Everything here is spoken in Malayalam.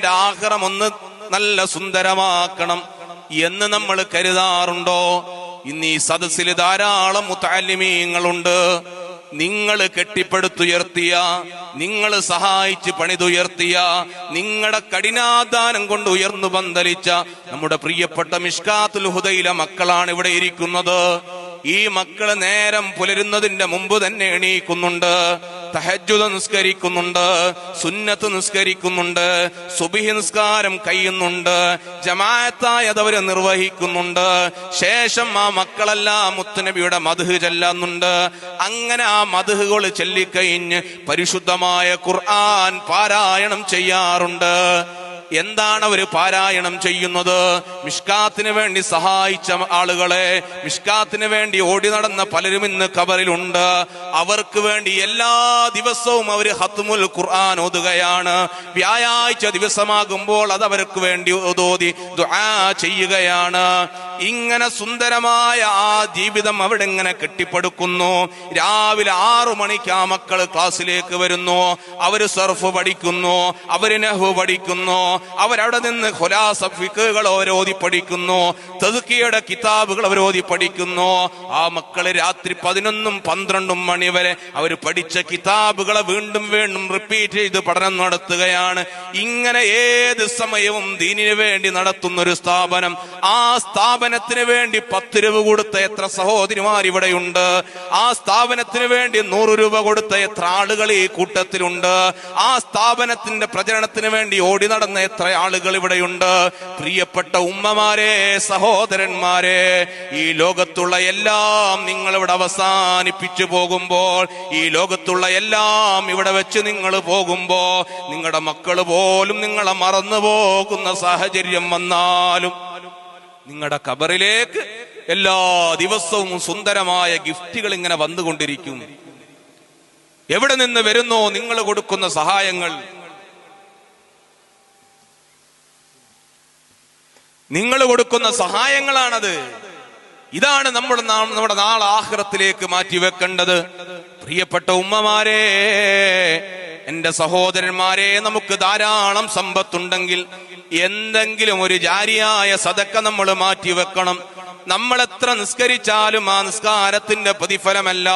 എന്റെ ആഖിറം ഒന്ന് നല്ല സുന്ദരമാക്കണം എന്ന് നമ്മൾ കരുതാറുണ്ടോ? ഇന്ന് ഈ സദസ്സിൽ ധാരാളം മുതഅല്ലിമീങ്ങളുണ്ട്. നിങ്ങൾ കെട്ടിപ്പടുത്തുയർത്തിയ, നിങ്ങൾ സഹായിച്ച് പണിതുയർത്തിയ, നിങ്ങളുടെ കഠിനാധ്വാനം കൊണ്ട് ഉയർന്നു പന്തലിച്ച നമ്മുടെ പ്രിയപ്പെട്ട മിഷ്കാത്തുൽ ഹുദയിലെ മക്കളാണ് ഇവിടെ ഇരിക്കുന്നത്. ഈ മക്കള് നേരം പുലരുന്നതിന്റെ മുമ്പ് തന്നെ എണീക്കുന്നുണ്ട്, തഹജ്ജുദ് നിസ്കരിക്കുന്നുണ്ട്, സുന്നത്ത് നിസ്കരിക്കുന്നുണ്ട്, സുബ്ഹി നിസ്കാരം കഴിയുന്നുണ്ട്, ജമാഅത്തായി അതവര് നിർവഹിക്കുന്നുണ്ട്. ശേഷം ആ മക്കളെല്ലാം മുത്തുനബിയുടെ മദ്ഹ് ചൊല്ലുന്നുണ്ട്. അങ്ങനെ ആ മദ്ഹുകൾ ചൊല്ലിക്കഴിഞ്ഞ് പരിശുദ്ധമായ ഖുർആൻ പാരായണം ചെയ്യാറുണ്ട്. എന്താണ് അവര് പാരായണം ചെയ്യുന്നത്? മിഷ്കാത്തിന് വേണ്ടി സഹായിച്ച ആളുകളെ, മിഷ്കാത്തിന് വേണ്ടി ഓടി നടന്ന പലരും ഇന്ന് ഖബറിലുണ്ട്. അവർക്ക് വേണ്ടി എല്ലാ ദിവസവും അവര് ഖത്മുൽ ഖുർആൻ ഓതുകയാണ്. വ്യാഴാഴ്ച ദിവസമാകുമ്പോൾ അത് അവർക്ക് വേണ്ടി ഓതി ദുആ ചെയ്യുകയാണ്. ഇങ്ങനെ സുന്ദരമായ ആ ജീവിതം അവിടെ ഇങ്ങനെ കെട്ടിപ്പടുക്കുന്നു. രാവിലെ 6 മണിക്ക് ആ മക്കള് ക്ലാസ്സിലേക്ക് വരുന്നു. അവര് സർഫ് പഠിക്കുന്നു, അവര് നഹ്വ് പഠിക്കുന്നു, അവരവിടെ നിന്ന് ഖുലാസ ഫിഖ്ഹുകൾ അവരോധി പഠിക്കുന്നു, തസ്കിയയുടെ കിതാബുകൾ അവരോധി പഠിക്കുന്നു. ആ മക്കള് രാത്രി 11-12 മണി വരെ അവര് പഠിച്ച കിതാബുകളെ വീണ്ടും വീണ്ടും റിപ്പീറ്റ് ചെയ്ത് പഠനം നടത്തുകയാണ്. ഇങ്ങനെ ഏത് സമയവും ദീനിന് വേണ്ടി നടത്തുന്ന ഒരു സ്ഥാപനം. ആ സ്ഥാപനത്തിന് വേണ്ടി 10 രൂപ കൊടുത്ത എത്ര സഹോദരിമാർ ഇവിടെയുണ്ട്. ആ സ്ഥാപനത്തിന് വേണ്ടി 100 രൂപ കൊടുത്ത എത്ര ആളുകൾ ഈ കൂട്ടത്തിലുണ്ട്. ആ സ്ഥാപനത്തിന്റെ പ്രചരണത്തിന് വേണ്ടി ഓടി നടന്ന എത്ര ആളുകൾ ഇവിടെയുണ്ട്. പ്രിയപ്പെട്ട ഉമ്മമാരെ, സഹോദരന്മാരെ, ഈ ലോകത്തുള്ള എല്ലാം നിങ്ങൾ ഇവിടെ അവസാനിപ്പിച്ചു പോകുമ്പോൾ, ഈ ലോകത്തുള്ള എല്ലാം ഇവിടെ വെച്ച് നിങ്ങൾ പോകുമ്പോ, നിങ്ങളുടെ മക്കൾ പോലും നിങ്ങളെ മറന്നു പോകുന്ന സാഹചര്യം വന്നാലും നിങ്ങളുടെ ഖബറിലേക്ക് എല്ലാ ദിവസവും സുന്ദരമായ ഗിഫ്റ്റുകൾ ഇങ്ങനെ വന്നുകൊണ്ടിരിക്കും. എവിടെ നിന്ന് വരുന്നോ നിങ്ങൾ കൊടുക്കുന്ന സഹായങ്ങൾ? നിങ്ങൾ കൊടുക്കുന്ന സഹായങ്ങളാണത്. ഇതാണ് നമ്മുടെ നാളെ ആഖിറത്തിലേക്ക് മാറ്റിവെക്കേണ്ടത്. പ്രിയപ്പെട്ട ഉമ്മമാരെ, എന്റെ സഹോദരന്മാരെ, നമുക്ക് ധാരാളം സമ്പത്തുണ്ടെങ്കിൽ എന്തെങ്കിലും ഒരു ജാരിയായ സദക്ക നമ്മൾ മാറ്റിവെക്കണം. നമ്മൾ എത്ര നിസ്കരിച്ചാലും ആ നിസ്കാരത്തിന്റെ പ്രതിഫലമല്ല